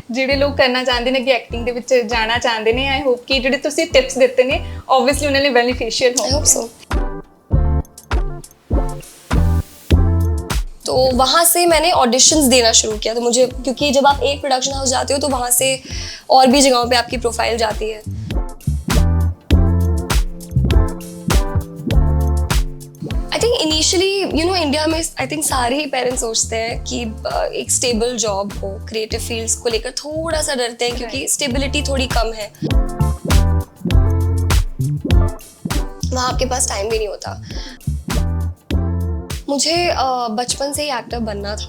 ਜਿਹੜੇ ਲੋਕ ਕਰਨਾ ਚਾਹੁੰਦੇ ਨੇ ਕਿ ਐਕਟਿੰਗ ਦੇ ਵਿੱਚ ਜਾਣਾ ਚਾਹੁੰਦੇ ਨੇ, ਆਈ ਹੋਪ ਕਿ ਜਿਹੜੇ ਤੁਸੀਂ ਟਿਪਸ ਦਿੱਤੇ ਨੇ ਆਬਵੀਅਸਲੀ ਉਹਨਾਂ ਲਈ ਬੈਨੀਫਿਸ਼ੀਅਲ आई होप ਹੋਣਗੇ। सो। तो वहाँ से मैंने ऑडिशंस देना शुरू किया। तो मुझे, क्योंकि जब आप एक प्रोडक्शन हाउस जाते हो तो वहाँ से और भी जगहों पे आपकी प्रोफाइल जाती है। आई थिंक इनिशियली इंडिया में आई थिंक सारे ही पेरेंट्स सोचते हैं कि एक स्टेबल जॉब हो। क्रिएटिव फील्ड्स को लेकर थोड़ा सा डरते हैं क्योंकि स्टेबिलिटी थोड़ी कम है, वहाँ आपके पास टाइम भी नहीं होता। मुझे बचपन से ही एक्टर बनना था।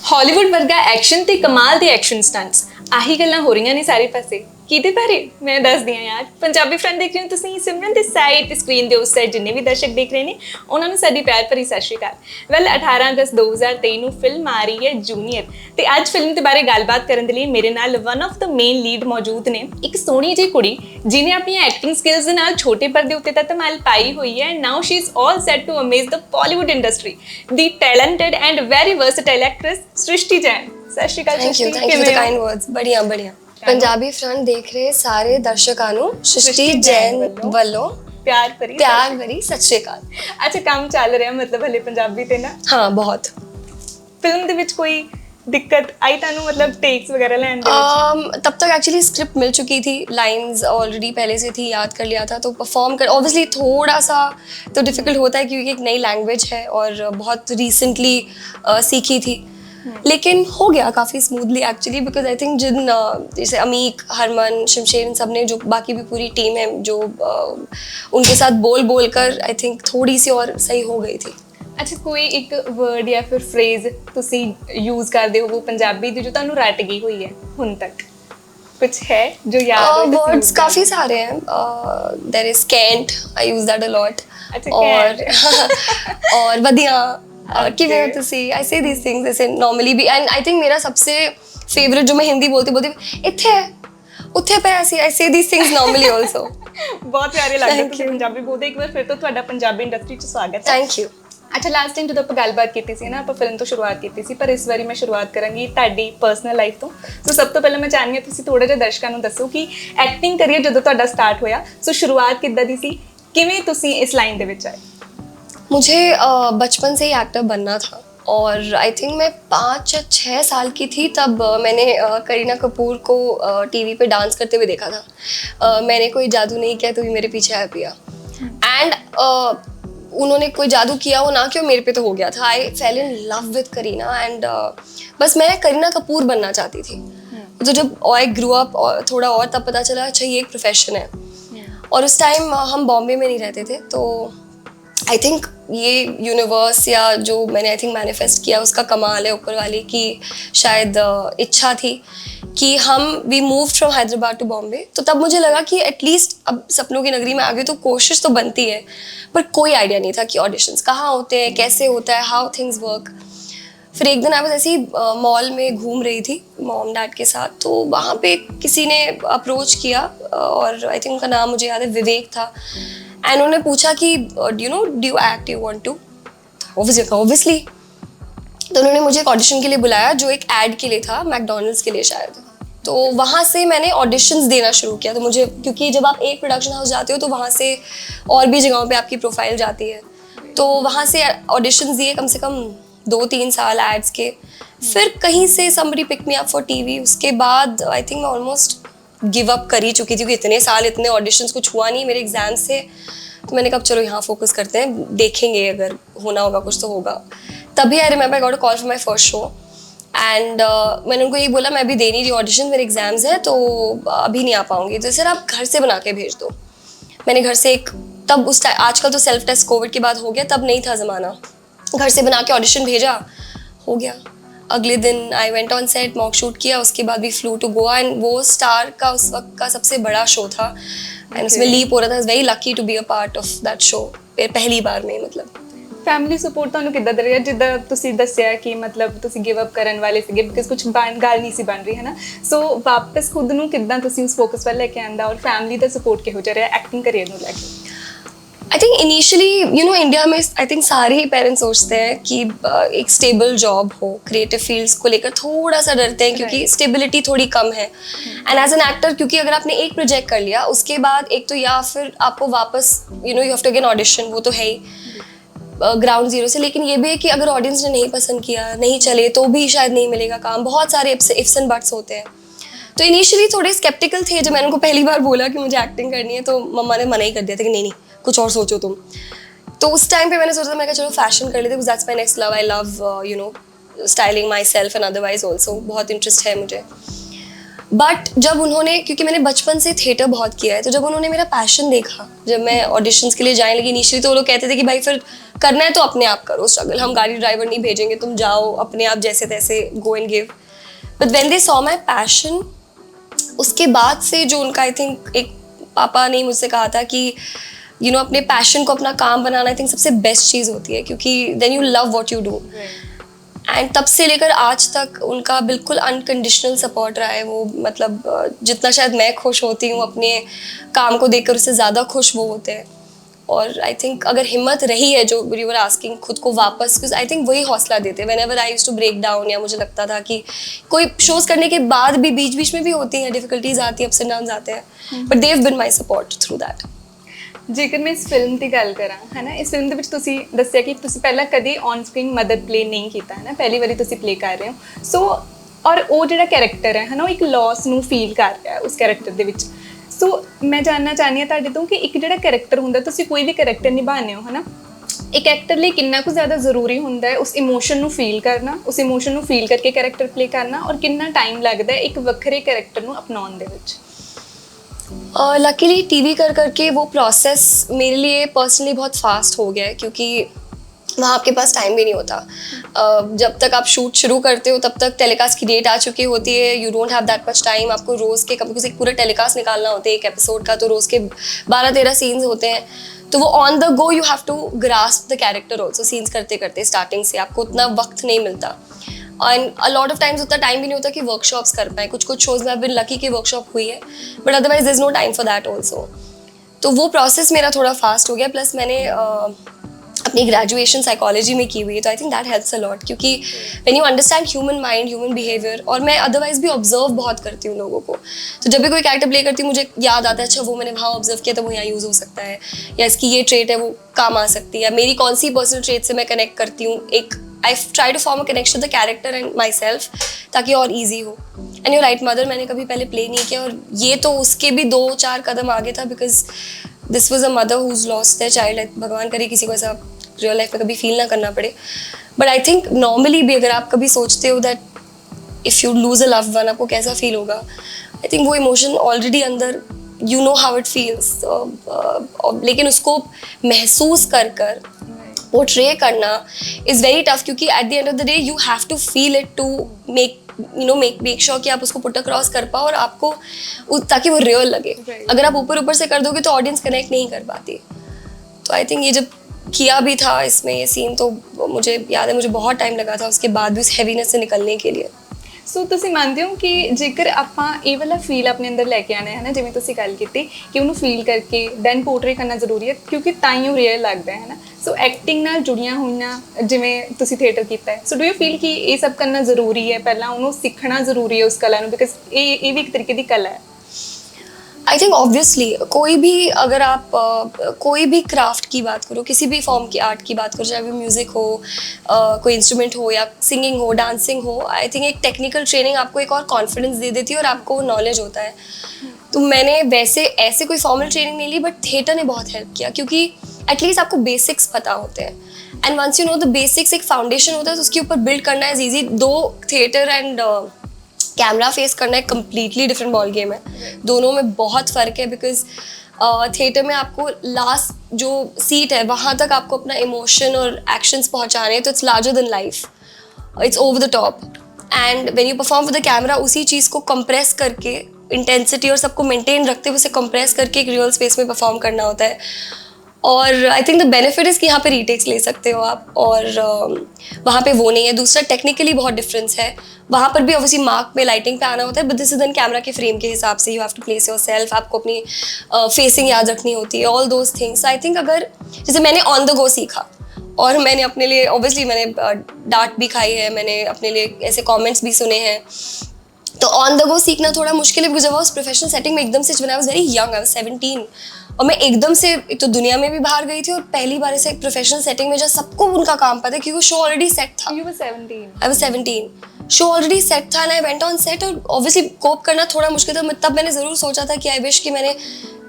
ਹਾਲੀਵੁੱਡ ਵਰਗਾ ਐਕਸ਼ਨ ਤੇ ਕਮਾਲ ਦੇ ਐਕਸ਼ਨ ਸਟੰਟਸ, ਆਹੀ ਗੱਲਾਂ ਹੋ ਰਹੀਆਂ ਨੇ ਸਾਰੇ ਪਾਸੇ। ਕਿਹਦੇ ਬਾਰੇ ਮੈਂ ਦੱਸਦੀ ਹਾਂ ਯਾਰ। ਪੰਜਾਬੀ ਫਰੈਂਡ ਦੇਖ ਰਹੇ ਹੋ ਤੁਸੀਂ, ਸਿਮਰਨ ਦੇ ਸਾਈਡ ਤੇ ਸਕਰੀਨ ਦੇ ਉਸ ਸਾਈਡ ਜਿੰਨੇ ਵੀ ਦਰਸ਼ਕ ਦੇਖ ਰਹੇ ਨੇ ਉਹਨਾਂ ਨੂੰ ਸਾਡੀ ਪਿਆਰ ਭਰੀ ਸਤਿ ਸ਼੍ਰੀ ਅਕਾਲ। ਵੈਲ 18 ਅਗਸਤ 2023 ਨੂੰ ਫਿਲਮ ਆ ਰਹੀ ਹੈ ਜੂਨੀਅਰ, ਤੇ ਅੱਜ ਫਿਲਮ ਦੇ ਬਾਰੇ ਗੱਲਬਾਤ ਕਰਨ ਦੇ ਲਈ ਮੇਰੇ ਨਾਲ one of the main lead ਮੌਜੂਦ ਨੇ। ਇੱਕ ਸੋਹਣੀ ਜਿਹੀ ਕੁੜੀ ਜਿਹਨੇ ਆਪਣੀਆਂ ਐਕਟਿੰਗ ਸਕਿੱਲਸ ਦੇ ਨਾਲ ਛੋਟੇ ਪਰਦੇ ਉੱਤੇ ਤਾਂ ਧਮਾਲ ਪਾਈ ਹੋਈ ਹੈ। Now she is all set to amaze the Bollywood industry, the talented and very versatile actress Srishti Jain. ਸਤਿ ਸ਼੍ਰੀ ਅਕਾਲ। Thank you for the kind words. बढ़िया बढ़िया। पंजाबी फ्रंट देख रहे सारे दर्शकों ਨੂੰ सृष्टि जैन ਵੱਲੋਂ ਪਿਆਰ ਭਰੀ ਸਤਿ ਸ਼੍ਰੀ ਅਕਾਲ। ਅੱਛਾ, ਕੰਮ ਚੱਲ ਰਿਹਾ ਮਤਲਬ ਹਲੇ ਪੰਜਾਬੀ ਤੇ ਨਾ? हाँ बहुत। ਫਿਲਮ ਦੇ ਵਿੱਚ ਕੋਈ ਦਿੱਕਤ ਆਈ ਤੁਹਾਨੂੰ, ਮਤਲਬ ਟੇक्स वगैरह ਲੈਣ ਦੇ ਵਿੱਚ? तब तक एक्चुअली स्क्रिप्ट मिल चुकी थी, लाइंस ऑलरेडी पहले से थी, याद कर लिया था। तो परफॉर्म कर ऑब्वियसली थोड़ा सा तो डिफिकल्ट होता है क्योंकि एक नई लैंग्वेज है और बहुत रिसेंटली सीखी थी, लेकिन हो गया काफ़ी smoothly actually. Because I think जिन जैसे अमीक, हरमन, शमशेर, इन सब ने, जो बाकी भी पूरी टीम है, जो उनके साथ बोल कर आई थिंक थोड़ी सी और सही हो गई थी। ਅੱਛਾ, ਕੋਈ ਇੱਕ ਵਰਡ ਜਾਂ ਫਿਰ ਫਰੇਜ਼ ਤੁਸੀਂ ਯੂਜ਼ ਕਰਦੇ ਹੋ ਪੰਜਾਬੀ ਦੀ ਜੋ ਤੁਹਾਨੂੰ ਰੱਟ ਗਈ ਹੋਈ ਹੈ ਹੁਣ ਤੱਕ? कुछ है जो याद हो? वर्ड्स काफ़ी सारे हैं। There is can't, I use that a lot. और वधिया किवें हो तुसी, आई से दीस थिंग्स ऐसे नॉर्मली भी। एंड आई थिंक मेरा सबसे फेवरेट जो मैं हिंदी बोलते बोलते इत्थे उत्थे पे ऐसी आई say these things normally also. बहुत प्यारे लगते ਤੁਸੀਂ ਪੰਜਾਬੀ ਬੋਲਦੇ। ਇੱਕ ਵਾਰ ਫਿਰ ਤੋਂ ਤੁਹਾਡਾ ਪੰਜਾਬੀ ਇੰਡਸਟਰੀ 'ਚ ਸਵਾਗਤ ਹੈ। Thank you. ਅੱਛਾ, ਲਾਸਟ ਟਾਈਮ ਜਦੋਂ ਆਪਾਂ ਗੱਲਬਾਤ ਕੀਤੀ ਸੀ ਨਾ, ਆਪਾਂ ਫਿਲਮ ਤੋਂ ਸ਼ੁਰੂਆਤ ਕੀਤੀ ਸੀ, ਪਰ ਇਸ ਵਾਰੀ ਮੈਂ ਸ਼ੁਰੂਆਤ ਕਰਾਂਗੀ ਤੁਹਾਡੀ ਪਰਸਨਲ ਲਾਈਫ ਤੋਂ। ਸੋ ਸਭ ਤੋਂ ਪਹਿਲਾਂ ਮੈਂ ਚਾਹੁੰਦੀ ਹਾਂ ਤੁਸੀਂ ਥੋੜਾ ਜਿਹਾ ਦਰਸ਼ਕਾਂ ਨੂੰ ਦੱਸੋ ਕਿ ਐਕਟਿੰਗ ਕਰੀਅਰ ਜਦੋਂ ਤੁਹਾਡਾ ਸਟਾਰਟ ਹੋਇਆ, ਸੋ ਸ਼ੁਰੂਆਤ ਕਿੱਦਾਂ ਦੀ ਸੀ, ਕਿਵੇਂ ਤੁਸੀਂ ਇਸ ਲਾਈਨ ਦੇ ਵਿੱਚ ਆਏ? मुझे बचपन से ही एक्टर बनना था और आई थिंक मैं 5 या 6 साल की थी तब मैंने करीना कपूर को टीवी पे डांस करते हुए देखा था। मैंने कोई जादू नहीं किया, तभी मेरे पीछे आया पिया। एंड उन्होंने कोई जादू किया हो ना क्यों, मेरे पे तो हो गया था। I fell in love with Kareena and बस मैं करीना कपूर बनना चाहती थी। तो जब आई ग्रू अप थोड़ा और तब पता चला अच्छा ये एक प्रोफेशन है। और उस टाइम हम बॉम्बे में नहीं रहते थे, तो आई थिंक ये यूनिवर्स या जो मैंने आई थिंक मैनिफेस्ट किया उसका कमाल है ऊपर वाले की, शायद इच्छा थी कि हम we move from Hyderabad to Bombay. तो तब मुझे लगा कि एटलीस्ट अब सपनों की नगरी में आ गए तो कोशिश तो बनती है। पर कोई आइडिया नहीं था कि ऑडिशंस कहाँ होते हैं, कैसे होता है, हाउ थिंग्स वर्क। फिर एक दिन आई वाज ऐसे ही मॉल में घूम रही थी मॉम डैड के साथ, तो वहाँ पे किसी ने अप्रोच किया और आई थिंक उनका नाम मुझे याद है, विवेक था। एंड उन्होंने पूछा कि do you act, you want to? Obviously. तो उन्होंने मुझे एक ऑडिशन के लिए बुलाया जो एक ऐड के लिए था, मैकडॉनल्ड्स के लिए शायद। तो वहाँ से मैंने ऑडिशंस देना शुरू किया। तो मुझे, क्योंकि जब आप एक प्रोडक्शन हाउस जाते हो तो वहाँ से और भी जगहों पे आपकी प्रोफाइल जाती है, तो वहाँ से ऑडिशंस दिए कम से कम 2-3 साल एड्स के। फिर कहीं से somebody picked me up for TV। उसके बाद आई थिंक मैं ऑलमोस्ट गिव अप कर ही चुकी थी क्योंकि इतने साल इतने ऑडिशंस कुछ हुआ नहीं, मेरे एग्जाम्स थे। तो मैंने कहा चलो यहाँ फोकस करते हैं, देखेंगे अगर होना होगा कुछ तो होगा। तभी I remember I got a call for my first show and मैंने उनको ये बोला मैं अभी दे नहीं रही ऑडिशन, मेरे एग्जाम्स हैं तो अभी नहीं आ पाऊंगी। तो सर आप घर से बना के भेज दो। मैंने घर से एक, तब उस टाइम, आजकल तो सेल्फ टेस्ट कोविड के बाद हो गया, तब नहीं था ज़माना, घर से बना के ऑडिशन भेजा, हो गया। अगले दिन आई went on set, mock shoot किया, उसके बाद भी फ्लू टू गोवा। एंड वो स्टार का उस वक्त का सबसे बड़ा शो था एंड उसमें लीप हो रहा था। Very lucky to be a part of that show पहली बार में। मतलब ਫੈਮਿਲੀ ਸਪੋਰਟ ਤੁਹਾਨੂੰ ਕਿੱਦਾਂ ਦੇ ਰਿਹਾ, ਜਿੱਦਾਂ ਤੁਸੀਂ ਦੱਸਿਆ ਕਿ ਮਤਲਬ ਤੁਸੀਂ ਗਿਵ ਅਪ ਕਰਨ ਵਾਲੇ ਸੀਗੇ ਬਿਕਾਜ਼ ਕੁਝ ਗੱਲ ਨਹੀਂ ਸੀ ਬਣ ਰਹੀ ਹੈ ਨਾ, ਸੋ ਵਾਪਸ ਖੁਦ ਨੂੰ ਕਿੱਦਾਂ ਤੁਸੀਂ ਉਸ ਫੋਕਸ ਵੱਲ ਲੈ ਕੇ ਆਂਦਾ ਔਰ ਫੈਮਿਲੀ ਦਾ ਸਪੋਰਟ ਕਿਹੋ ਜਿਹਾ ਰਿਹਾ ਐਕਟਿੰਗ ਕਰੀਅਰ ਨੂੰ ਲੈ ਕੇ? आई थिंक इनिशियली इंडिया में आई थिंक सारे ही पेरेंट्स सोचते हैं कि एक स्टेबल जॉब हो, क्रिएटिव फील्ड्स को लेकर थोड़ा सा डरते हैं क्योंकि स्टेबिलिटी थोड़ी कम है। एंड एज एन एक्टर, क्योंकि अगर आपने एक प्रोजेक्ट कर लिया उसके बाद एक तो या फिर आपको वापस you have to again audition, वो तो है ही ग्राउंड जीरो से। लेकिन ये भी है कि अगर ऑडियंस ने नहीं पसंद किया, नहीं चले, तो भी शायद नहीं मिलेगा काम। बहुत सारे इफ्स एंड बट्स होते हैं। तो इनिशियली थोड़े स्केप्टिकल थे। जब मैंने उनको पहली बार बोला कि मुझे एक्टिंग करनी है तो मम्मा ने मना ही कर दिया था कि नहीं कुछ और सोचो तुम। तो उस टाइम पे मैंने सोचा, मैं कहा चलो फैशन कर लेते, that's my next love. I love styling my self and otherwise also, बहुत इंटरेस्ट है मुझे। बट जब उन्होंने, क्योंकि मैंने बचपन से थिएटर बहुत किया है, तो जब उन्होंने मेरा पैशन देखा, जब मैं ऑडिशंस के लिए जाने लगी इनिशियली, तो वो लोग कहते थे कि भाई फिर करना है तो अपने आप करो स्ट्रगल, हम गाड़ी ड्राइवर नहीं भेजेंगे, तुम जाओ अपने आप जैसे तैसे go and give. But when they saw my passion, उसके बाद से जो उनका, आई थिंक एक पापा ने मुझसे कहा था कि अपने पैशन को अपना काम बनाना आई थिंक सबसे बेस्ट चीज़ होती है, क्योंकि then you love what you do. And तब से लेकर आज तक उनका बिल्कुल अनकंडीशनल सपोर्ट रहा है। वो मतलब जितना शायद मैं खुश होती हूँ अपने काम को देखकर, उससे ज़्यादा खुश वो होते हैं। और आई थिंक अगर हिम्मत रही है, जो यू वर आस्किंग, खुद को वापस, बिकॉज आई थिंक वही हौसला देते हैं। Whenever I used to break down, या मुझे लगता था कि कोई शोज करने के बाद भी बीच बीच में भी होती हैं डिफिकल्टीज, आती है, अप्स एंड डाउन्स आते हैं, but they have been my support through that. ਜੇਕਰ ਮੈਂ ਇਸ ਫਿਲਮ ਦੀ ਗੱਲ ਕਰਾਂ, ਹੈ ਨਾ, ਇਸ ਫਿਲਮ ਦੇ ਵਿੱਚ ਤੁਸੀਂ ਦੱਸਿਆ ਕਿ ਤੁਸੀਂ ਪਹਿਲਾਂ ਕਦੇ ਔਨ ਸਕਰੀਨ ਮਦਰ ਪਲੇ ਨਹੀਂ ਕੀਤਾ, ਹੈ ਨਾ, ਪਹਿਲੀ ਵਾਰੀ ਤੁਸੀਂ ਪਲੇ ਕਰ ਰਹੇ ਹੋ। ਸੋ ਔਰ ਉਹ ਜਿਹੜਾ ਕੈਰੈਕਟਰ ਹੈ ਨਾ, ਉਹ ਇੱਕ ਲੋਸ ਨੂੰ ਫੀਲ ਕਰ ਰਿਹਾ ਉਸ ਕੈਰੈਕਟਰ ਦੇ ਵਿੱਚ। ਸੋ ਮੈਂ ਜਾਣਨਾ ਚਾਹੁੰਦੀ ਹਾਂ ਤੁਹਾਡੇ ਤੋਂ ਕਿ ਇੱਕ ਜਿਹੜਾ ਕੈਰੈਕਟਰ ਹੁੰਦਾ, ਤੁਸੀਂ ਕੋਈ ਵੀ ਕੈਰੈਕਟਰ ਨਿਭਾਉਂਦੇ ਹੋ, ਹੈ ਨਾ, ਇੱਕ ਐਕਟਰ ਲਈ ਕਿੰਨਾ ਕੁ ਜ਼ਿਆਦਾ ਜ਼ਰੂਰੀ ਹੁੰਦਾ ਹੈ ਉਸ ਇਮੋਸ਼ਨ ਨੂੰ ਫੀਲ ਕਰਨਾ, ਉਸ ਇਮੋਸ਼ਨ ਨੂੰ ਫੀਲ ਕਰਕੇ ਕੈਰੈਕਟਰ ਪਲੇ ਕਰਨਾ, ਔਰ ਕਿੰਨਾ ਟਾਈਮ ਲੱਗਦਾ ਹੈ ਇੱਕ ਵੱਖਰੇ ਕੈਰੈਕਟਰ ਨੂੰ ਅਪਣਾਉਣ ਦੇ ਵਿੱਚ? लकीली टीवी कर करके वो प्रोसेस मेरे लिए पर्सनली बहुत फास्ट हो गया है, क्योंकि वहाँ आपके पास टाइम भी नहीं होता। जब तक आप शूट शुरू करते हो तब तक टेलीकास्ट की डेट आ चुकी होती है, you don't have that much time. आपको रोज़ के कभी एक पूरा टेलीकास्ट निकालना होता है एक एपिसोड का, तो रोज़ के 12-13 सीन्स होते हैं, तो वो on the go you have to grasp the character also. Scenes करते करते स्टार्टिंग से आपको उतना वक्त नहीं मिलता, and a lot of times उतना टाइम भी नहीं होता कि वर्कशॉप्स कर पाए। कुछ शोज़ में आई बीन लकी कि वर्कशॉप हुई है, but otherwise there is no time for that also. तो वो प्रोसेस मेरा थोड़ा फास्ट हो गया। प्लस मैंने अपनी ग्रेजुएशन साइकोलॉजी में की हुई है, तो I think that helps a lot, क्योंकि when you understand human mind, human behaviour, और मैं अदरवाइज भी ऑब्जर्व बहुत करती हूँ लोगों को, तो जब भी कोई कैरेक्टर प्ले करती हूँ मुझे याद आता है, अच्छा वो मैंने वहाँ ऑब्जर्व किया तो वो यहाँ यूज़ हो सकता है, या इसकी ये ट्रेट है वो काम आ सकती है, या मेरी कौन सी पर्सनल ट्रेट से मैं कनेक्ट करती हूँ। एक I try to form a connection the character and myself, ताकि और ईजी हो। एंड यू राइट, मदर मैंने कभी पहले प्ले नहीं किया, और ये तो उसके भी 2-4 कदम आगे था, because this was a mother who's lost their child. भगवान करे किसी को ऐसा रियल लाइफ में कभी फील ना करना पड़े। बट आई थिंक नॉर्मली भी अगर आप कभी सोचते हो that if you lose a loved one, आपको कैसा फील होगा, आई थिंक वो इमोशन ऑलरेडी अंदर, you know how it feels. लेकिन उसको महसूस कर पोर्ट्रे करना इज़ वेरी टफ, क्योंकि at the end of the day you have to feel it to make sure कि आप उसको पुट अक्रॉस कर पाओ, और आपको ताकि वो रियल लगे। अगर आप ऊपर से कर दोगे तो ऑडियंस कनेक्ट नहीं कर पाती। तो आई थिंक ये जब किया भी था इसमें ये सीन, तो मुझे याद है मुझे बहुत टाइम लगा था उसके बाद भी उस हैवीनेस से निकलने के लिए। ਸੋ ਤੁਸੀਂ ਮੰਨਦੇ ਹੋ ਕਿ ਜੇਕਰ ਆਪਾਂ ਇਹ ਵਾਲਾ ਫੀਲ ਆਪਣੇ ਅੰਦਰ ਲੈ ਕੇ ਆਣਾ ਹੈ ਨਾ, ਜਿਵੇਂ ਤੁਸੀਂ ਗੱਲ ਕੀਤੀ ਕਿ ਉਹਨੂੰ ਫੀਲ ਕਰਕੇ ਦੈਨ ਪੋਰਟਰੇ ਕਰਨਾ ਜ਼ਰੂਰੀ ਹੈ, ਕਿਉਂਕਿ ਤਾਂ ਹੀ ਉਹ ਰੀਅਲ ਲੱਗਦਾ ਹੈ ਨਾ। ਸੋ ਐਕਟਿੰਗ ਨਾਲ ਜੁੜੀਆਂ ਹੋਈਆਂ, ਜਿਵੇਂ ਤੁਸੀਂ ਥੀਏਟਰ ਕੀਤਾ ਹੈ, ਸੋ ਡੂ ਯੂ ਫੀਲ ਕਿ ਇਹ ਸਭ ਕਰਨਾ ਜ਼ਰੂਰੀ ਹੈ, ਪਹਿਲਾਂ ਉਹਨੂੰ ਸਿੱਖਣਾ ਜ਼ਰੂਰੀ ਹੈ ਉਸ ਕਲਾ ਨੂੰ, ਬਿਕਾਜ਼ ਇਹ ਵੀ ਇੱਕ ਤਰੀਕੇ ਦੀ ਕਲਾ ਹੈ। आई थिंक ऑब्वियसली कोई भी, अगर आप कोई भी क्राफ्ट की बात करो, किसी भी फॉर्म की आर्ट की बात करो, चाहे वो म्यूज़िक हो, कोई इंस्ट्रूमेंट हो, या सिंगिंग हो, डांसिंग हो, आई थिंक एक टेक्निकल ट्रेनिंग आपको एक और कॉन्फिडेंस दे देती है, और आपको नॉलेज होता है। तो मैंने वैसे ऐसे कोई फॉर्मल ट्रेनिंग नहीं ली, बट थिएटर ने बहुत हेल्प किया, क्योंकि एटलीस्ट आपको बेसिक्स पता होते हैं, and once you know the basics, एक फाउंडेशन होता है, तो उसके ऊपर बिल्ड करना इज ईजी। दो थिएटर एंड कैमरा फेस करना एक कम्प्लीटली डिफरेंट बॉल गेम है, दोनों में बहुत फ़र्क है। बिकॉज थिएटर में आपको लास्ट जो सीट है वहाँ तक आपको अपना इमोशन और एक्शंस पहुँचाने हैं, तो it's larger than life, it's over the top. And when you perform with the camera, उसी चीज़ को कंप्रेस करके, इंटेंसिटी और सबको मेंटेन रखते हुए उसे कंप्रेस करके एक रियल स्पेस में परफॉर्म करना होता है। और आई थिंक द बेनिफिट इज़ कि यहाँ पे रीटेक्स ले सकते हो आप, और वहाँ पे वो नहीं है। दूसरा, टेक्निकली बहुत डिफरेंस है। वहाँ पर भी ऑब्वियसली मार्क पे लाइटिंग पे आना होता है, but this is then camera के फ्रेम के हिसाब से, you have to place yourself, आपको अपनी फेसिंग याद रखनी होती है, all those things. I think अगर जैसे मैंने ऑन द गो सीखा, और मैंने अपने लिए ऑब्वियसली मैंने डांट भी खाई है, मैंने अपने लिए ऐसे कमेंट्स भी सुने हैं, तो ऑन द गो सीखना थोड़ा मुश्किल है, बिकॉज जब उस प्रोफेशनल सेटिंग में एकदम से, when I was very young, I was 17, और मैं एकदम से एक तो दुनिया में भी बाहर गई थी, और पहली बार ऐसे एक प्रोफेशनल सेटिंग में जहाँ सबको उनका काम पता है, क्योंकि शो ऑलरेडी सेट था। You were 17. I was 17, show already set था, and I went on set, और ऑब्वियसली कोप करना थोड़ा मुश्किल था। तब मैंने ज़रूर सोचा था कि आई विश कि मैंने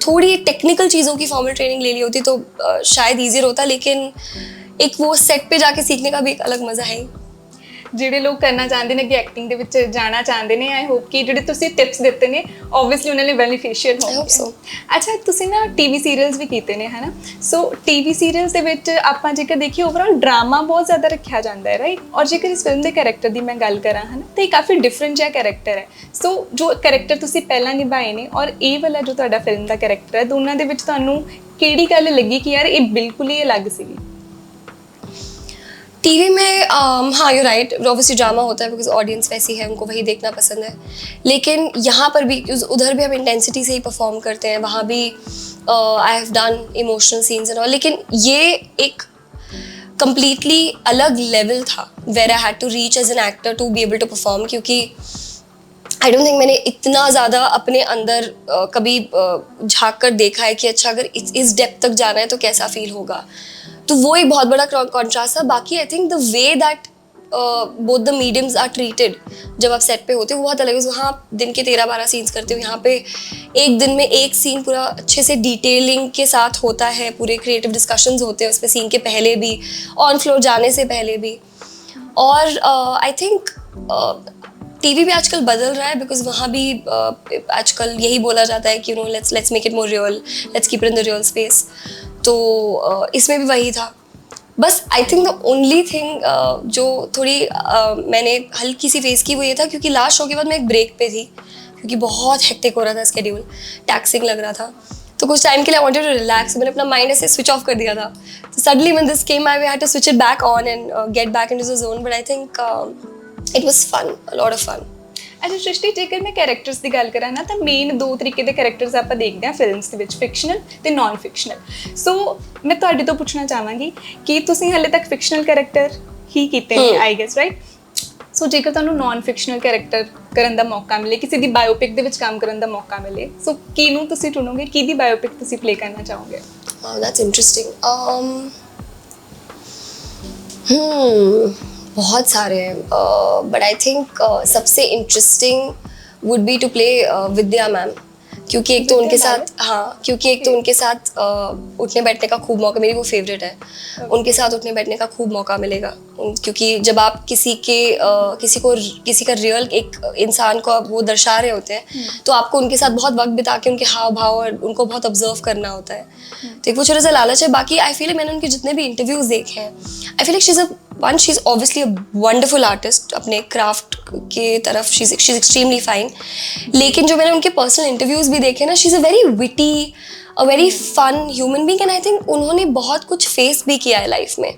थोड़ी टेक्निकल चीज़ों की फॉर्मल ट्रेनिंग ले ली होती तो शायद ईजियर होता, लेकिन एक वो सेट पे जाके सीखने का भी एक अलग मज़ा है। ਜਿਹੜੇ ਲੋਕ ਕਰਨਾ ਚਾਹੁੰਦੇ ਨੇ ਕਿ ਐਕਟਿੰਗ ਦੇ ਵਿੱਚ ਜਾਣਾ ਚਾਹੁੰਦੇ ਨੇ, ਆਈ ਹੋਪ ਕਿ ਜਿਹੜੇ ਤੁਸੀਂ ਟਿਪਸ ਦਿੱਤੇ ਨੇ ਆਬਵੀਅਸਲੀ ਉਹਨਾਂ ਲਈ ਬੈਨੀਫੀਸ਼ੀਅਲ I hope so. ਹੋਣਗੇ। ਅੱਛਾ, ਤੁਸੀਂ ਨਾ ਟੀਵੀ ਸੀਰੀਅਲਸ ਵੀ ਕੀਤੇ ਨੇ, ਹੈ ਨਾ? ਸੋ ਟੀਵੀ ਸੀਰੀਅਲਸ ਦੇ ਵਿੱਚ ਆਪਾਂ ਜੇਕਰ ਦੇਖੀਏ ਓਵਰਆਲ ਡਰਾਮਾ ਬਹੁਤ ਜ਼ਿਆਦਾ ਰੱਖਿਆ ਜਾਂਦਾ ਹੈ, ਰਾਈਟ? ਔਰ ਜੇਕਰ ਇਸ ਫਿਲਮ ਦੇ ਕੈਰੈਕਟਰ ਦੀ ਮੈਂ ਗੱਲ ਕਰਾਂ, ਹੈ ਨਾ, ਤਾਂ ਇਹ ਕਾਫੀ ਡਿਫਰੈਂਟ ਜਿਹਾ ਕੈਰੈਕਟਰ ਹੈ। ਸੋ ਜੋ ਕੈਰੈਕਟਰ ਤੁਸੀਂ ਪਹਿਲਾਂ ਨਿਭਾਏ ਨੇ ਔਰ ਇਹ ਵਾਲਾ ਜੋ ਤੁਹਾਡਾ ਫਿਲਮ ਦਾ ਕੈਰੈਕਟਰ ਹੈ, ਦੋਨਾਂ ਦੇ ਵਿੱਚ ਤੁਹਾਨੂੰ ਕਿਹੜੀ ਗੱਲ ਲੱਗੀ ਕਿ ਯਾਰ ਇਹ ਬਿਲਕੁਲ ही अलग ਸੀਗੀ? टीवी में हाँ, यू राइट, ऑब्वियसली ड्रामा होता है बिकॉज ऑडियंस वैसी है, उनको वही देखना पसंद है। लेकिन यहाँ पर भी उधर भी हम इंटेंसिटी से ही परफॉर्म करते हैं, वहाँ भी I have done emotional scenes and all, लेकिन ये एक completely अलग लेवल था where I had to reach as an actor to be able to perform, क्योंकि आई डोंट थिंक मैंने इतना ज़्यादा अपने अंदर कभी झाँक कर देखा है कि अच्छा अगर इस डेप्थ तक जाना है तो कैसा फील होगा। तो वो एक बहुत बड़ा कॉन्ट्रास्ट था। बाकी I think the way that both the mediums are treated जब आप सेट पे होते हो वो बहुत अलग है। वहाँ दिन के 13-12 सीन्स करते हो, यहाँ पे एक दिन में एक सीन पूरा अच्छे से डिटेलिंग के साथ होता है, पूरे क्रिएटिव डिस्कशंस होते हैं उस पर, सीन के पहले भी, ऑन फ्लोर जाने से पहले भी। और आई थिंक टीवी भी आजकल बदल रहा है बिकॉज वहाँ भी आजकल यही बोला जाता है कि you know let's make it more real, let's keep it in the real space. तो इसमें भी वही था। बस आई थिंक द ओनली थिंग जो थोड़ी मैंने हल्की सी फेस की वो ये था, क्योंकि लास्ट शो के बाद मैं एक ब्रेक पे थी, क्योंकि बहुत हेक्टिक हो रहा था, स्केड्यूल टैक्सिंग लग रहा था, तो कुछ टाइम के लिए आई वांटेड टू रिलैक्स, मैंने अपना माइंड ऐसे स्विच ऑफ कर दिया था। तो suddenly when this came I had to switch it back on and get back into the zone, but I think it was fun, a lot of fun. अच्छा सृष्टि, जेकर मैं कैरेक्टर्स की गल करा ना तो मेन दो तरीके के कैरेक्टर्स आप देखते हैं फिल्म्स के विच, फिक्शनल ते नॉन फिक्शनल। सो मैं तुहाडे तो पूछना चाहांगी कि तुसीं हाले तक फिक्शनल कैरेक्टर ही कीते ने आई गेस, राइट? सो जेकर तुहानूं नॉन फिक्शनल कैरेक्टर करन दा मौका मिले, किसी दी बायोपिक दे विच काम करन दा मौका मिले, सो किनूं तुसीं चुनोगे, किहदी बायोपिक तुसीं प्ले करना चाहोगे? That's interesting. बहुत सारे हैं, बट आई थिंक सबसे interesting would be to play Vidya ma'am, क्योंकि एक तो उनके साथ, हाँ, क्योंकि एक तो उनके साथ उठने बैठने का खूब मौका, मेरी वो फेवरेट है, उनके साथ उठने बैठने का खूब मौका मिलेगा। क्योंकि जब आप किसी का रियल एक इंसान को आप वो दर्शा रहे होते हैं तो आपको उनके साथ बहुत वक्त बिता के उनके हाव भाव और उनको बहुत ऑब्जर्व करना होता है, तो एक वो छोटा सा लालच है। बाकी आई फील मैंने उनके जितने भी इंटरव्यूज देखे हैं, I feel she is obviously a wonderful artist, अपने क्राफ्ट के तरफ शी इज़ एक्सट्रीमली फाइन, लेकिन जो मैंने उनके पर्सनल इंटरव्यूज भी देखे ना, she is a very witty, a very fun human being, and I think उन्होंने बहुत कुछ फेस भी किया है लाइफ में,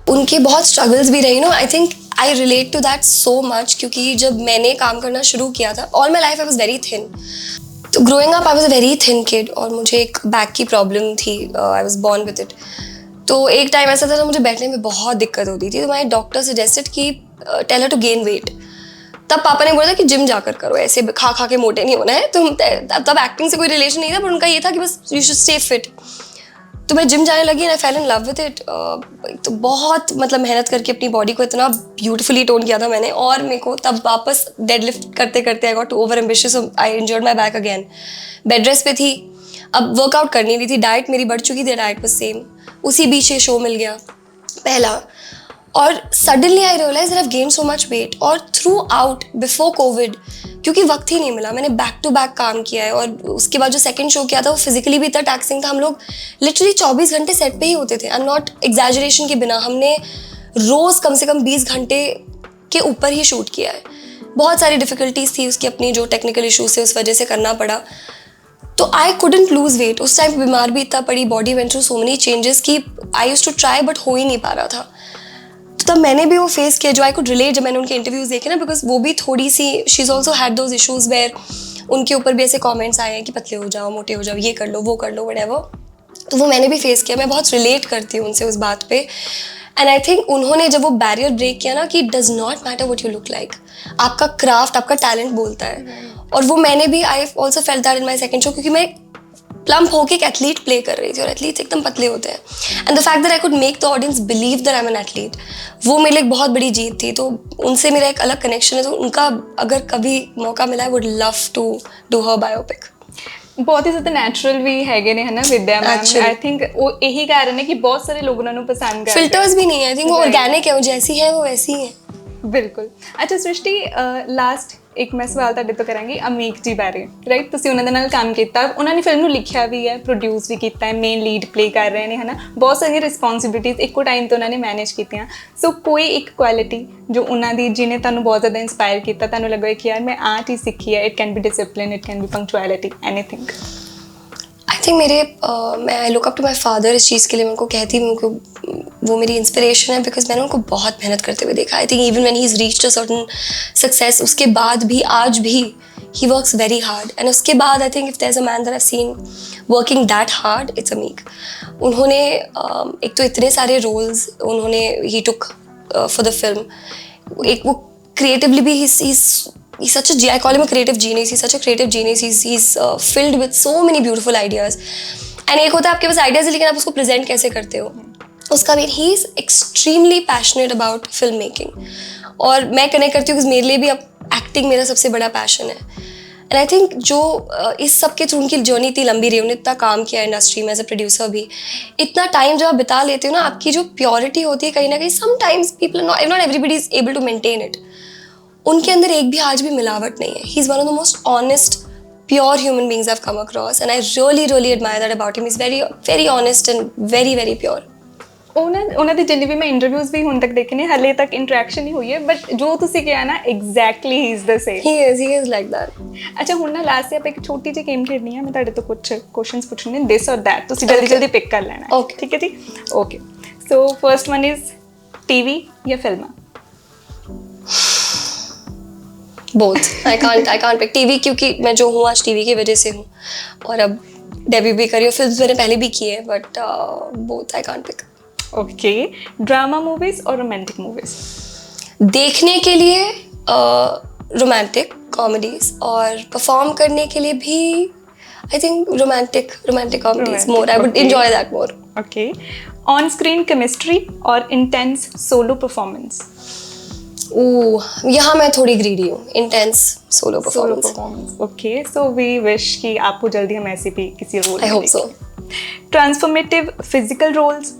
उनके बहुत स्ट्रगल्स भी रही। No, I think I relate to that so much, क्योंकि जब मैंने काम करना शुरू किया था, all my life I was very thin, तो growing up I was a very thin kid, और मुझे एक बैक की प्रॉब्लम थी, I was born with it. तो एक टाइम ऐसा था जब मुझे बैठने में बहुत दिक्कत होती थी, तो माई डॉक्टर सजेस्टेड कि tell her to gain weight. तब पापा ने बोला था कि जिम जाकर करो, ऐसे खा खा के मोटे नहीं होना है। तो तब एक्टिंग से कोई रिलेशन नहीं था, पर उनका ये था कि बस यू शुड स्टे फिट। तो मैं जिम जाने लगी and I fell in love with it. तो बहुत मतलब मेहनत करके अपनी बॉडी को इतना ब्यूटीफुली टोन किया था मैंने, और मेरे को तब वापस डेडलिफ्ट करते करते I got to over ambitious, I injured my back again. Bed rest पे थी, अब वर्कआउट करनी नहीं थी, डाइट मेरी बढ़ चुकी थी, डाइट बस सेम। उसी बीच ये शो मिल गया पहला, और suddenly I realise that I have gained so much weight. और थ्रू आउट बिफोर कोविड, क्योंकि वक्त ही नहीं मिला, मैंने बैक टू बैक काम किया है, और उसके बाद जो सेकंड शो किया था वो फिजिकली भी इतना टैक्सिंग था। हम लोग लिटरली 24 घंटे सेट पे ही होते थे, आई एम नॉट एग्जैजरेशन के बिना। हमने रोज़ कम से कम 20 घंटे के ऊपर ही शूट किया है। बहुत सारी डिफ़िकल्टीज़ थी उसकी अपनी, जो टेक्निकल इशूज़ थे उस वजह से करना पड़ा। तो आई कुडंट लूज वेट। उस टाइम बीमार भी इतना पड़ी, body went through so many changes कि I used to try but हो ही नहीं पा रहा था। तो तब मैंने भी वो फेस किया जो आई कुड रिलेट जब मैंने उनके इंटरव्यूज देखे ना, बिकॉज वो भी थोड़ी सी, she is also had those issues where उनके ऊपर भी ऐसे कमेंट्स आए हैं कि पतले हो जाओ, मोटे हो जाओ, ये कर लो, वो कर लो, व्हाटएवर। तो वो मैंने भी फेस किया, मैं बहुत रिलेट करती हूँ उनसे उस बात पे। एंड आई थिंक उन्होंने जब वो बैरियर ब्रेक किया ना कि does not matter what you look like, आपका क्राफ्ट, आपका टैलेंट बोलता है। और वो मैंने भी, I also felt that in my second show, क्योंकि मैं प्लम्प होके एक एथलीट प्ले कर रही थी और एथलीट्स एकदम पतले होते हैं। And the fact that I could make the audience believe that I am an athlete, वो मेरे लिए एक बहुत बड़ी जीत थी। तो उनसे मेरा एक अलग कनेक्शन है। तो उनका अगर कभी मौका मिला, I would love to do her biopic. ਬਹੁਤ ਹੀ ਜ਼ਿਆਦਾ ਨੈਚੁਰਲ ਵੀ ਹੈਗੇ ਨੇ, ਹੈ ਨਾ ਵਿਦਿਆ ਮੈਮ। आई थिंक ਉਹ ਇਹੀ ਕਾਰਨ ਹੈ ਕਿ ਬਹੁਤ ਸਾਰੇ ਲੋਕ ਉਹਨਾਂ ਨੂੰ ਪਸੰਦ ਕਰਦੇ। फिल्टर्स भी नहीं है, आई थिंक वो ऑर्गेनिक है, वो जैसी है वो वैसी है। ਬਿਲਕੁਲ। ਅੱਛਾ ਸ੍ਰਿਸ਼ਟੀ, ਲਾਸਟ ਇੱਕ ਮੈਂ ਸਵਾਲ ਤੁਹਾਡੇ ਤੋਂ ਕਰਾਂਗੀ ਅਮੀਕ ਜੀ ਬਾਰੇ, ਰਾਈਟ? ਤੁਸੀਂ ਉਹਨਾਂ ਦੇ ਨਾਲ ਕੰਮ ਕੀਤਾ, ਉਹਨਾਂ ਨੇ ਫਿਲਮ ਨੂੰ ਲਿਖਿਆ ਵੀ ਹੈ, ਪ੍ਰੋਡਿਊਸ ਵੀ ਕੀਤਾ ਹੈ, ਮੇਨ ਲੀਡ ਪਲੇ ਕਰ ਰਹੇ ਨੇ, ਹੈ ਨਾ? ਬਹੁਤ ਸਾਰੀਆਂ ਰਿਸਪੌਂਸਿਬਿਲਿਟੀਜ਼ ਇੱਕੋ ਟਾਈਮ 'ਤੇ ਉਹਨਾਂ ਨੇ ਮੈਨੇਜ ਕੀਤੀਆਂ। ਸੋ ਕੋਈ ਇੱਕ ਕੁਆਲਿਟੀ ਜੋ ਉਹਨਾਂ ਦੀ ਜਿਹਨੇ ਤੁਹਾਨੂੰ ਬਹੁਤ ਜ਼ਿਆਦਾ ਇੰਸਪਾਇਰ ਕੀਤਾ, ਤੁਹਾਨੂੰ ਲੱਗਾ ਕਿ ਯਾਰ ਮੈਂ ਆਹ ਚੀਜ਼ ਸਿੱਖੀ ਹੈ, it can be discipline, it can be punctuality, anything? I think मैं I look up to my father इस चीज़ के लिए। मैं उनको कहती हूँ, उनको वो मेरी इंस्पिरेशन है, बिकॉज मैंने उनको बहुत मेहनत करते हुए देखा। I think even when he is reached a certain success, उसके बाद भी आज भी he works very hard. And उसके बाद I think if there is a man that I seen working that hard, it's Ameek. उन्होंने एक तो इतने सारे रोल्स उन्होंने ही टुक फॉर द फिल्म। एक वो क्रिएटिवली भी he's such a I call him a creative genius. He's such a creative genius. He's filled with so many beautiful ideas. And एक होता है आपके पास ideas है, लेकिन आप उसको present कैसे करते हो, उसका main. he is extremely passionate about film making. और मैं कनेक्ट करती हूँ because मेरे लिए भी अब एक्टिंग मेरा सबसे बड़ा पैशन है। एंड आई थिंक जो इस सब के थ्रू उनकी जर्नी इतनी लंबी रही, उन्होंने इतना काम किया इंडस्ट्री में एज अ प्रोड्यूसर भी, इतना टाइम जब आप बिता लेते हो ना, आपकी जो प्योरिटी होती है कहीं ना कहीं, sometimes people not everybody is able to maintain it. उनके अंदर एक भी आज भी मिलावट नहीं है। He is one of the most honest pure human beings I have come across, and I really admire that about him. Is very very honest and very pure. ਉਹਨਾਂ ਦੀ ਜਿੰਨੀ ਵੀ ਮੈਂ ਇੰਟਰਵਿਊਜ਼ ਵੀ ਹੁਣ ਤੱਕ ਦੇਖੇ ਨੇ, ਹਾਲੇ ਤੱਕ ਇੰਟਰੈਕਸ਼ਨ ਨਹੀਂ ਹੋਈ ਹੈ, ਬਟ ਜੋ ਤੁਸੀਂ ਕਿਹਾ ਨਾ, exactly he is the same. He is like that. ਅੱਛਾ, ਹੁਣ ਨਾ ਲਾਸਟ ਤੇ ਆਪਾਂ ਇੱਕ ਛੋਟੀ ਜਿਹੀ ਗੇਮ ਖੇਡਣੀ ਆ। ਮੈਂ ਤੁਹਾਡੇ ਤੋਂ ਕੁਝ ਕੁਐਸਚਨਸ ਪੁੱਛਣੇ ਨੇ, ਦਿਸ ਔਰ ਦੈਟ, ਤੁਸੀਂ ਜਲਦੀ ਪਿਕ ਕਰ ਲੈਣਾ ਹੈ। Okay. ਠੀਕ ਹੈ ਜੀ? Okay. So first one is TV या film? Both. I can't pick TV, क्योंकि मैं जो हूँ आज टीवी की वजह से हूँ, और अब डेब्यू भी करी, और फिल्म मैंने पहले भी की है, but both I can't pick. Okay. Drama movies और रोमांटिक मूवीज? देखने के लिए रोमांटिक कॉमेडीज, और परफॉर्म करने के लिए भी I think romantic comedies more. I would enjoy that more. Okay. On screen chemistry और इंटेंस सोलो परफॉर्मेंस? यहाँ मैं थोड़ी ग्रीडी हूँ, intense solo performance. Okay. So we wish कि आपको जल्दी हम ऐसे भी किसी रोल में I hope so. Transformative physical roles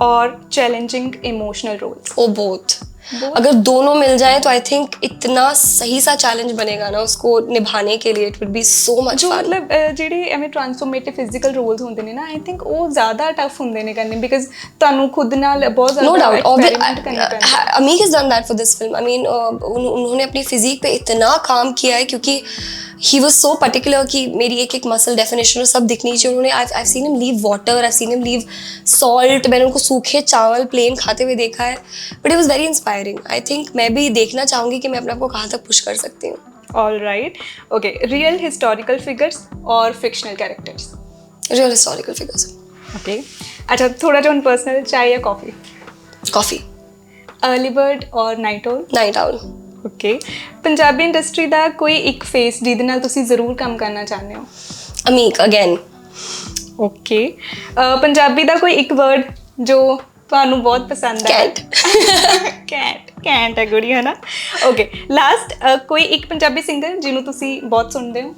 और challenging emotional roles? Oh both. अगर दोनों मिल जाए तो आई थिंक इतना सही सा चैलेंज बनेगा ना उसको निभाने के लिए, it would be so much fun. मतलब ਜਿਹੜੇ ਐਵੇਂ ਟ੍ਰਾਂਸਫਾਰਮੇਟਿਵ ਫਿਜ਼ੀਕਲ ਰੋਲਸ ਹੁੰਦੇ ਨੇ ਨਾ, ਆਈ ਥਿੰਕ ਉਹ ਜ਼ਿਆਦਾ ਟਫ ਹੁੰਦੇ ਨੇ ਕਰਨੇ, ਬਿਕਾਜ਼ ਤੁਹਾਨੂੰ ਖੁਦ ਨਾਲ ਬਹੁਤ ਜ਼ਿਆਦਾ ਐਕਸਪੈਰੀਮੈਂਟ ਕਰਨਾ ਪੈਂਦਾ। अमीक has done that for this film. I mean, उन्होंने अपनी फिजिक पे इतना काम किया है, क्योंकि he was so particular कि मेरी एक एक मसल डेफिनेशन और सब दिखनी चाहिए। उन्होंने I've seen him leave water, I've seen him leave salt, मैंने उनको सूखे चावल प्लेन खाते हुए देखा है, but it was very inspiring. I think मैं भी देखना चाहूँगी कि मैं अपने आप को कहाँ तक पुश कर सकती हूँ। All right. Okay. Real historical figures और fictional characters? Real historical figures. Okay. अच्छा, थोड़ा जो पर्सनल, चाय या कॉफी? Coffee. Early bird और night owl? Night owl. Okay. Punjabi industry ਦਾ ਕੋਈ ਇੱਕ ਫੇਸ ਜਿਹਦੇ ਨਾਲ ਤੁਸੀਂ ਜ਼ਰੂਰ ਕੰਮ ਕਰਨਾ ਚਾਹੁੰਦੇ ਹੋ? ਅਮੀਕ ਅਗੇਨ। ਓਕੇ। ਪੰਜਾਬੀ ਦਾ ਕੋਈ ਇੱਕ ਵਰਡ ਜੋ ਤੁਹਾਨੂੰ ਬਹੁਤ ਪਸੰਦ ਹੈ? ਕੈਂਟ ਹੈ ਗੁੜੀ, ਹੈ ਨਾ? ਓਕੇ। ਲਾਸਟ, ਕੋਈ ਇੱਕ ਪੰਜਾਬੀ ਸਿੰਗਰ ਜਿਹਨੂੰ ਤੁਸੀਂ ਬਹੁਤ ਸੁਣਦੇ ਹੋ?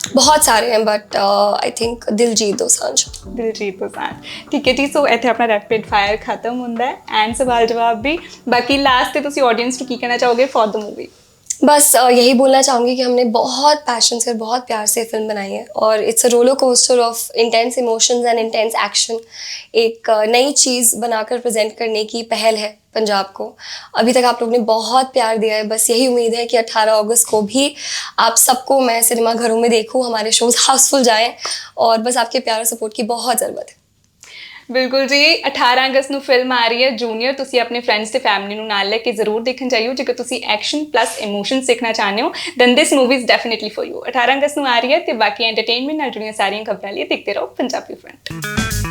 बहुत सारे हैं, but I think Diljit Dosanjh. Diljit Dosanjh. ਠੀਕ ਹੈ ਜੀ। ਸੋ ਇੱਥੇ ਆਪਣਾ ਰੈਪਿਡ ਫਾਇਰ ਖਤਮ ਹੁੰਦਾ ਹੈ, ਐਂਡ ਸਵਾਲ ਜਵਾਬ ਵੀ। ਬਾਕੀ ਲਾਸਟ ਤੇ ਤੁਸੀਂ ਆਡੀਅנס ਨੂੰ ਕੀ ਕਹਿਣਾ ਚਾਹੋਗੇ ਫॉर द मूवी? बस यही बोलना चाहूँगी कि हमने बहुत पैशन से बहुत प्यार से फिल्म बनाई है और it's a roller coaster of intense emotions and intense action. एक नई चीज़ बनाकर प्रेजेंट करने की पहल है पंजाब को। अभी तक आप लोग ने बहुत प्यार दिया है, बस यही उम्मीद है कि 18 अगस्त को भी आप सबको मैं सिनेमा घरों में देखूँ, हमारे शोज़ हाउसफुल जाएँ और बस आपके प्यार और सपोर्ट की बहुत ज़रूरत है। ਬਿਲਕੁਲ ਜੀ 18 ਅਗਸਤ ਨੂੰ ਫਿਲਮ ਆ ਰਹੀ ਹੈ ਜੂਨੀਅਰ। ਤੁਸੀਂ ਆਪਣੇ ਫਰੈਂਡਸ ਤੇ ਫੈਮਿਲੀ ਨੂੰ ਨਾਲ ਲੈ ਕੇ ਜ਼ਰੂਰ ਦੇਖਣ ਜਾਈਓ। ਜੇਕਰ ਤੁਸੀਂ ਐਕਸ਼ਨ ਪਲੱਸ ਇਮੋਸ਼ਨਸ ਦੇਖਣਾ ਚਾਹੁੰਦੇ ਹੋ then this movie is definitely for you. 18 ਅਗਸਤ ਨੂੰ ਆ ਰਹੀ ਹੈ ਤੇ ਬਾਕੀ ਐਂਟਰਟੇਨਮੈਂਟ ਨਾਲ ਜੁੜੀਆਂ ਸਾਰੀਆਂ ਖਬਰਾਂ ਲਈ ਦੇਖਦੇ ਰਹੋ ਪੰਜਾਬੀ ਫਰੰਟ।